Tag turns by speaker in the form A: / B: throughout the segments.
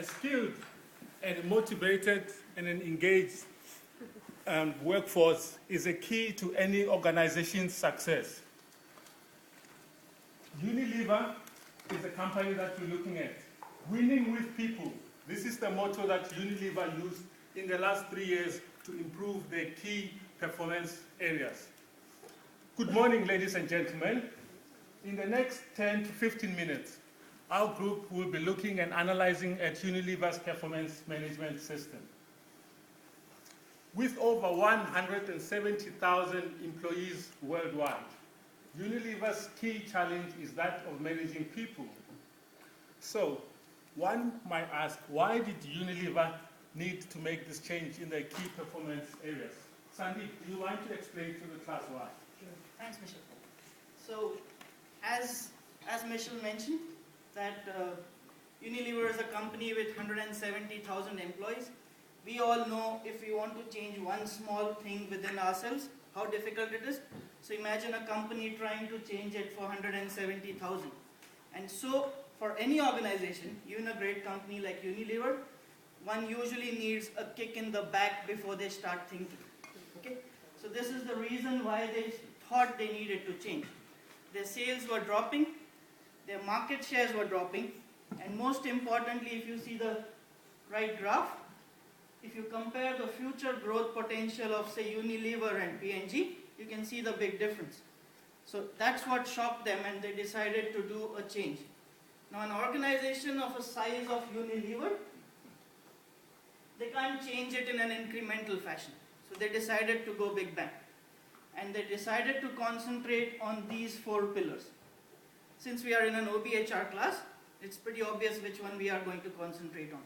A: skilled and motivated and an engaged workforce is a key to any organization's success. Unilever is the company that we're looking at. Winning with people. This is the motto that Unilever used in the last 3 years to improve their key performance areas. Good morning, ladies and gentlemen. In the next 10 to 15 minutes, our group will be looking and analyzing at Unilever's performance management system. With over 170,000 employees worldwide, Unilever's key challenge is that of managing people. So, one might ask, why did Unilever need to make this change in their key performance areas? Sandeep, do you want to explain to the class why?
B: Sure. Thanks, Michelle. So, as Michelle mentioned, that Unilever is a company with 170,000 employees. We all know if we want to change one small thing within ourselves, how difficult it is. So imagine a company trying to change it for 170,000. And so for any organization, even a great company like Unilever, one usually needs a kick in the back before they start thinking. Okay? So this is the reason why they thought they needed to change. Their sales were dropping, their market shares were dropping, and most importantly, if you see the right graph, if you compare the future growth potential of, say, Unilever and P&G, you can see the big difference. So that's what shocked them, and they decided to do a change. Now, an organization of a size of Unilever, they can't change it in an incremental fashion. So they decided to go big bang. And they decided to concentrate on these 4 pillars. Since we are in an OBHR class, it's pretty obvious which one we are going to concentrate on.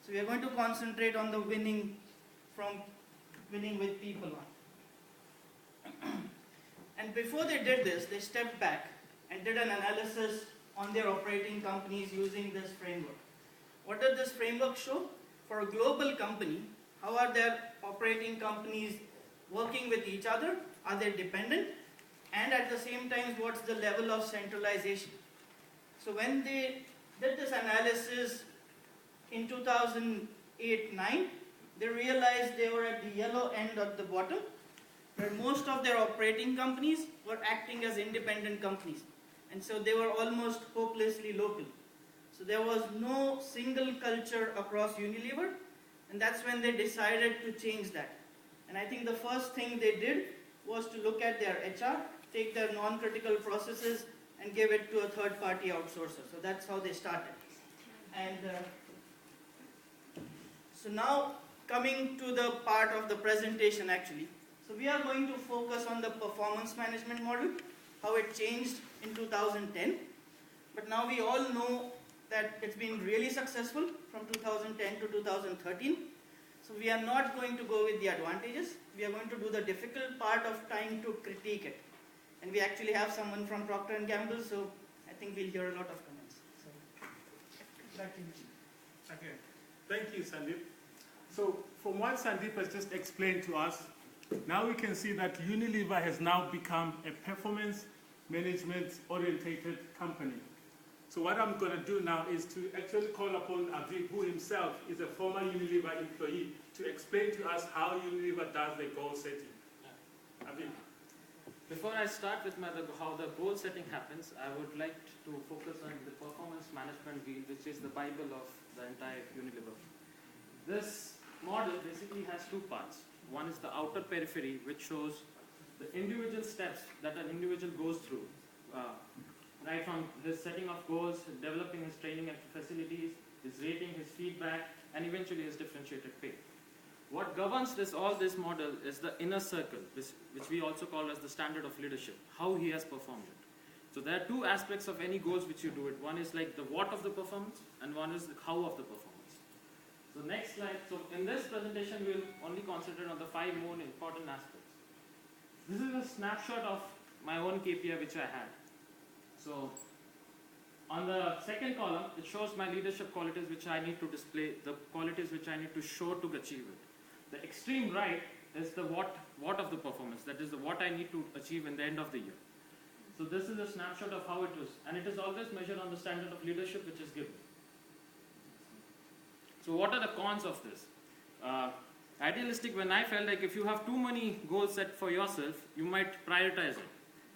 B: So we are going to concentrate on the winning with people one. And before they did this, they stepped back and did an analysis on their operating companies using this framework. What does this framework show? For a global company, how are their operating companies working with each other? Are they dependent? And at the same time, what's the level of centralization? So when they did this analysis in 2008-9, they realized they were at the yellow end at the bottom, where most of their operating companies were acting as independent companies. And so they were almost hopelessly local. So there was no single culture across Unilever, and that's when they decided to change that. And I think the first thing they did was to look at their HR, take their non-critical processes, and give it to a third-party outsourcer. So that's how they started. And so now, coming to the part of the presentation actually. So we are going to focus on the performance management model, how it changed in 2010. But now we all know that it's been really successful from 2010 to 2013. So we are not going to go with the advantages. We are going to do the difficult part of trying to critique it. And we actually have someone from Procter & Gamble, so I think we'll hear a lot of comments. So, back to you.
A: Okay. Thank you, Sandeep. So from what Sandeep has just explained to us, now we can see that Unilever has now become a performance management orientated company. So what I'm going to do now is to actually call upon Aviv, who himself is a former Unilever employee, to explain to us how Unilever does the goal setting. Aviv.
C: Before I start with how the goal setting happens, I would like to focus on the performance management wheel, which is the Bible of the entire Unilever. This model basically has 2 parts. One is the outer periphery, which shows the individual steps that an individual goes through, right from his setting of goals, developing his training and facilities, his rating, his feedback, and eventually his differentiated pay. What governs all this model is the inner circle, which we also call as the standard of leadership, how he has performed it. So there are 2 aspects of any goals which you do it. One is like the what of the performance, and one is the how of the performance. So next slide. So in this presentation, we will only concentrate on the 5 more important aspects. This is a snapshot of my own KPI which I had. So on the second column, it shows my leadership qualities which I need to display, the qualities which I need to show to achieve it. The extreme right is the what of the performance, that is the what I need to achieve in the end of the year. So this is a snapshot of how it is, and it is always measured on the standard of leadership which is given. So what are the cons of this? Idealistic, when I felt like if you have too many goals set for yourself, you might prioritize it.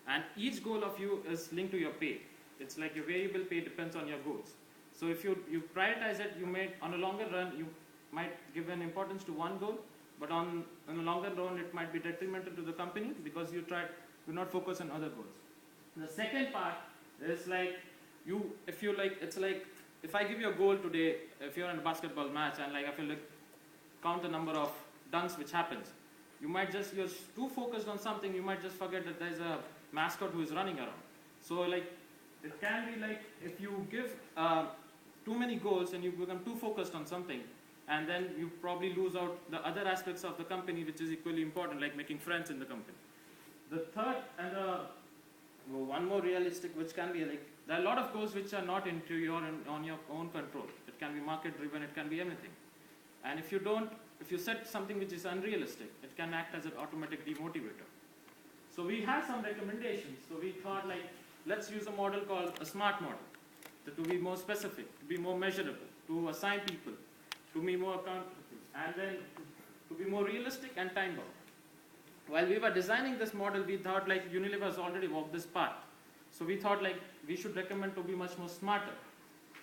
C: And each goal of you is linked to your pay. It's like your variable pay depends on your goals. So if you prioritize it, you may, on a longer run, you might give an importance to one goal, but on a longer run, it might be detrimental to the company because you not focus on other goals. The second part is like, if I give you a goal today, if you're in a basketball match and like I feel like count the number of dunks which happens, you're too focused on something, you might just forget that there's a mascot who is running around. So like, it can be like if you give too many goals and you become too focused on something, and then you probably lose out the other aspects of the company which is equally important, like making friends in the company. The third and one more realistic, which can be like, there are a lot of goals which are not on your own control. It can be market driven, it can be anything. And if you set something which is unrealistic, it can act as an automatic demotivator. So we have some recommendations. So we thought like, let's use a model called a SMART model, to be more specific, to be more measurable, to assign people, to be more accountable, and then to be more realistic and time bound. While we were designing this model, we thought like Unilever has already walked this path. So we thought like we should recommend to be much more smarter.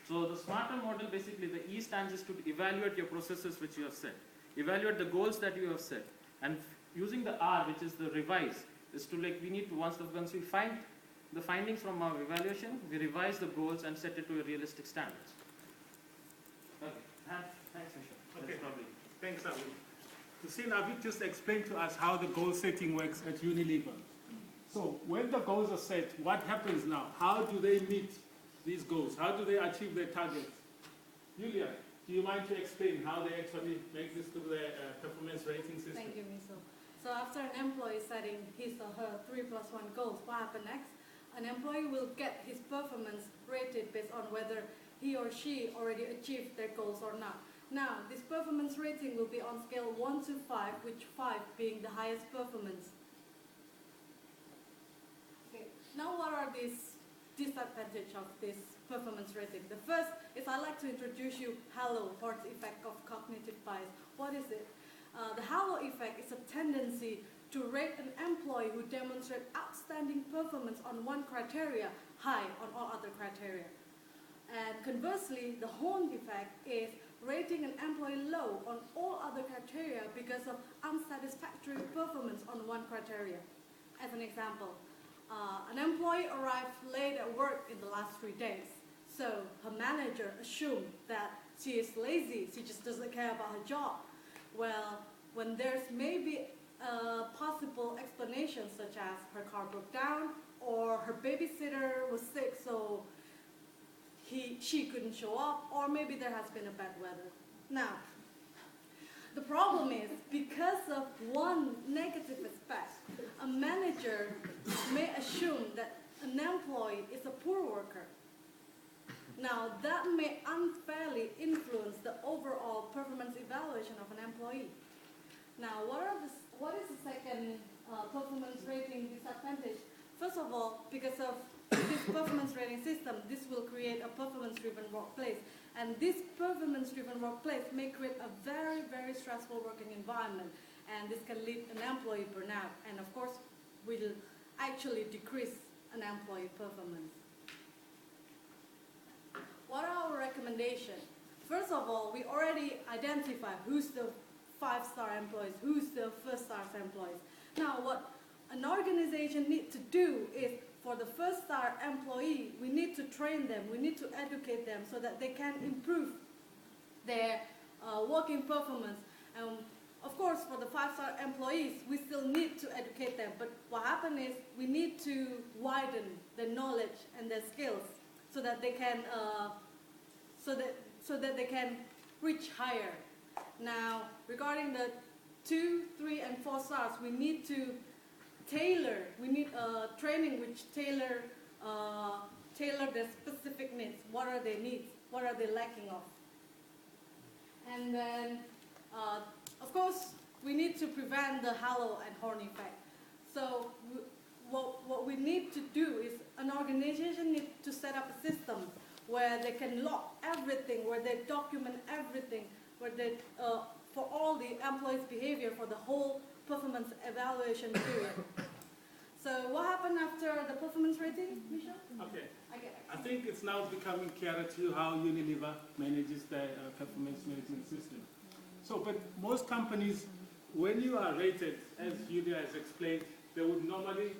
C: So the smarter model, basically the E stands is to evaluate your processes which you have set, evaluate the goals that you have set, and using the R, which is the revise, is to like, we need to, once we find the findings from our evaluation, we revise the goals and set it to a realistic standards. Okay, thanks Michelle.
A: Okay, thanks Navid. So see, Navid just explained to us how the goal setting works at Unilever. So when the goals are set, what happens now? How do they meet these goals? How do they achieve their targets? Julia, do you mind to explain how they actually make this to their performance rating system?
D: Thank you, Miso. So after an employee setting his or her 3+1 goals, what happens next? An employee will get his performance rated based on whether he or she already achieved their goals or not. Now, this performance rating will be on scale 1 to 5, with 5 being the highest performance. Okay. Now, what are these disadvantages of this performance rating? The first is I'd like to introduce you halo, or the effect of cognitive bias. What is it? The halo effect is a tendency to rate an employee who demonstrates outstanding performance on one criteria high on all other criteria. And conversely, the horn effect is rating an employee low on all other criteria because of unsatisfactory performance on one criteria. As an example, an employee arrived late at work in the last 3 days. So her manager assumed that she is lazy, she just doesn't care about her job. Well, when there's maybe a possible explanation such as her car broke down or her babysitter was sick so she couldn't show up, or maybe there has been a bad weather. Now, the problem is because of one negative aspect, a manager may assume that an employee is a poor worker. Now, that may unfairly influence the overall performance evaluation of an employee. Now, what is the second performance rating disadvantage? First of all, because of this performance rating system, this will create a performance-driven workplace. And this performance-driven workplace may create a very, very stressful working environment. And this can lead an employee burnout. And of course, will actually decrease an employee performance. What are our recommendations? First of all, we already identified who's the 5-star employees, who's the first-star employees. Now, what an organization needs to do is, for the first-star employee, we need to train them, we need to educate them so that they can improve their working performance. And of course, for the 5-star employees, we still need to educate them. But what happens is we need to widen their knowledge and their skills so that they can so that they can reach higher. Now, regarding the 2, 3, and 4 stars, we need to tailor. We need training which tailor their specific needs. What are their needs? What are they lacking of? And then, of course, we need to prevent the halo and horn effect. So what we need to do is an organization needs to set up a system where they can log everything, where they document everything, where they, for all the employees' behavior for the whole performance evaluation period. So what happened after the performance rating, Michelle?
A: Okay.
D: Okay.
A: I think it's now becoming clearer to you how Unilever manages their performance management system. So, but most companies, when you are rated, as Julia has explained, they would normally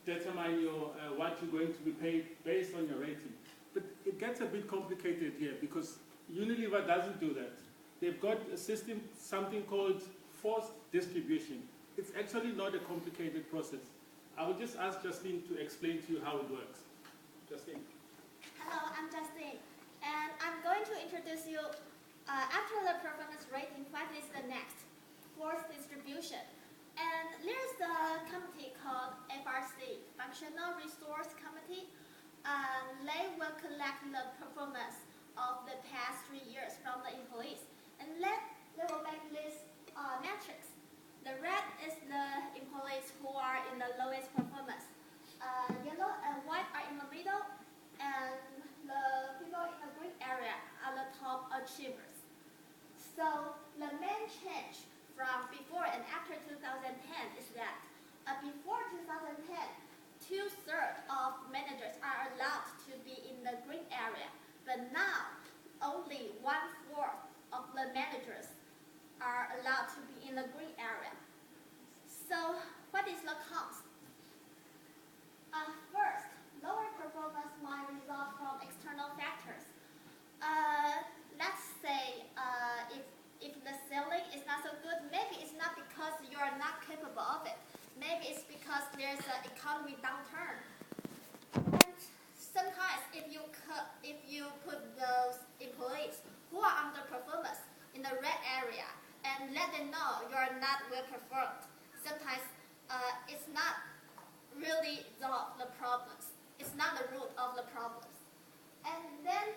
A: determine your, what you're going to be paid based on your rating. But it gets a bit complicated here because Unilever doesn't do that. They've got a system, something called forced distribution. It's actually not a complicated process. I will just ask Justine to explain to you how it works. Justine.
E: Hello, I'm Justine, and I'm going to introduce you, after the performance rating, what is the next? Force distribution. And there's a committee called FRC, Functional Resource Committee. They will collect the performance of the past 3 years from the employees, and they will make this metrics. The red is the employees who are in the lowest performance. Yellow and white are in the middle, and the people in the green area are the top achievers. So the main change from before and after 2010 is that before 2010, 2/3 of managers are allowed to be in the green area, but now only 1/4 of the managers are allowed to be in the green area. So what is the cost? First, lower performance might result from external factors. Let's say if the selling is not so good, maybe it's not because you are not capable of it. Maybe it's because there's an economy downturn. And sometimes if you put those employees who are underperformers in the red area and let them know you are not well performed, sometimes it's not really solve the problems. It's not the root of the problems. And then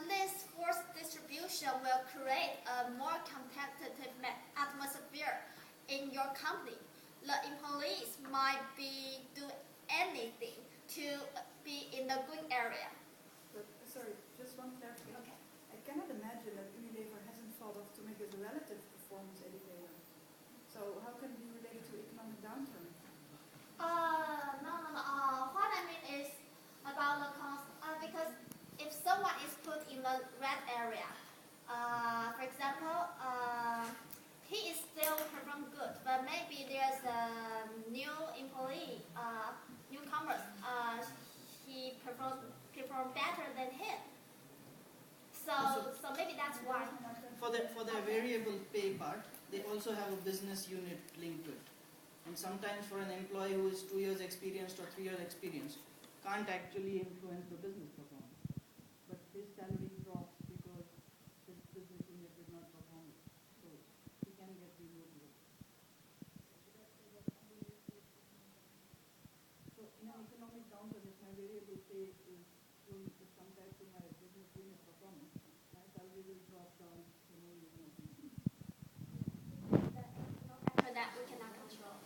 E: this forced distribution will create a more competitive atmosphere in your company. The employees might do anything to be in the green area.
F: But, sorry, just one clarification.
E: Okay.
F: I cannot imagine that Unilever hasn't thought of to make it a relative performance indicator. So how can it be related to economic downturn?
E: No. What I mean is about the cost. Because if someone is put in the red area, for example, he is still perform good, but maybe there's a new employee, newcomers, he perform better than him. So maybe that's why.
B: For the variable pay part, they also have a business unit linked to it. And sometimes for an employee who is 2 years experienced or 3 years experienced, can't actually influence the business performance. But his salary drops because his business unit did not perform. So he can get demotivated. So in an economic downturn, if my variable pay is going to compare to my business unit performance, my salary will drop down to no reason.
E: After that, we cannot control.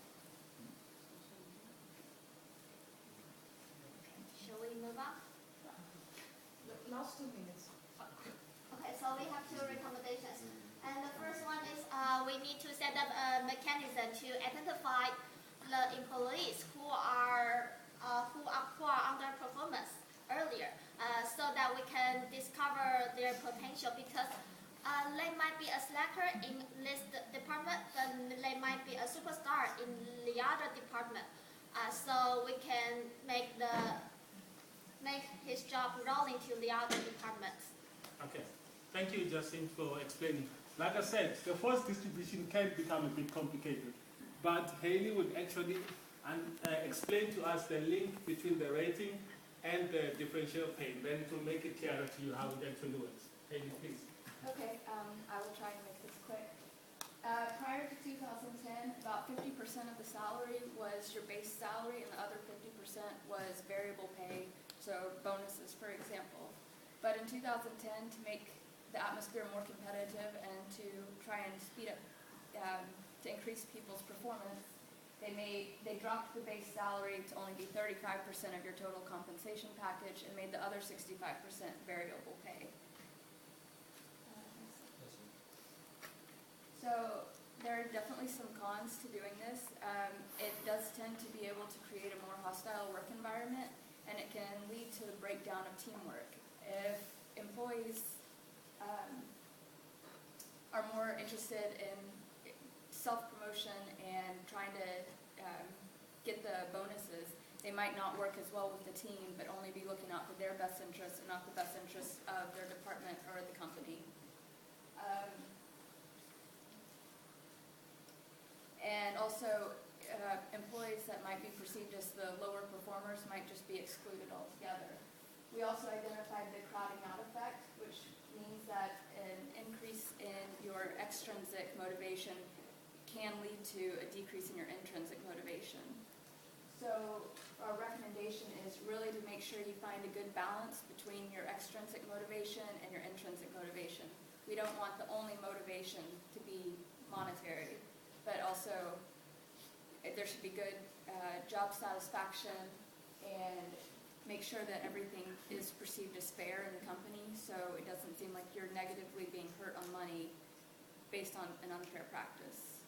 E: Shall we move on?
F: The last 2 minutes.
E: Okay, so we have 2 recommendations. And the first one is we need to set up a mechanism to identify the employees who are underperformance earlier, so that we can discover their potential, because they might be a slacker in this department, but they might be a superstar in the other department. So we can make his job rolling to the other departments.
A: Okay. Thank you, Justin, for explaining. Like I said, the force distribution can become a bit complicated, but Haley would actually explain to us the link between the rating and the differential pay. Then to make it clearer to you how it actually works. Haley, please.
G: Okay, I will try and make this quick. Prior to 2010, about 50% of the salary was your base salary, and the other 50% was variable pay, so bonuses, for example. But in 2010, to make the atmosphere more competitive and to try and speed up, to increase people's performance, They dropped the base salary to only be 35% of your total compensation package and made the other 65% variable pay. So there are definitely some cons to doing this. It does tend to be able to create a more hostile work environment, and it can lead to the breakdown of teamwork. If employees are more interested in self-promotion and trying to get the bonuses, they might not work as well with the team, but only be looking out for their best interests and not the best interests of their department or the company. And also, employees that might be perceived as the lower performers might just be excluded altogether. We also identified the crowding out effect, which means that an increase in your extrinsic motivation can lead to a decrease in your intrinsic motivation. So our recommendation is really to make sure you find a good balance between your extrinsic motivation and your intrinsic motivation. We don't want the only motivation to be monetary, but also there should be good job satisfaction, and make sure that everything is perceived as fair in the company, so it doesn't seem like you're negatively being hurt on money based on an unfair practice.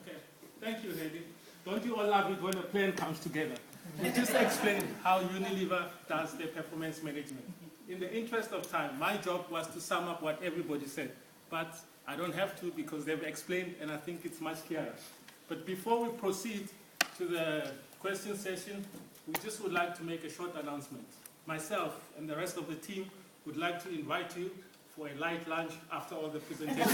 A: Okay, thank you, Heidi. Don't you all love it when a plan comes together? We just explained how Unilever does their performance management. In the interest of time, my job was to sum up what everybody said, but I don't have to because they've explained, and I think it's much clearer. But before we proceed to the question session, we just would like to make a short announcement. Myself and the rest of the team would like to invite you for a light lunch after all the presentations.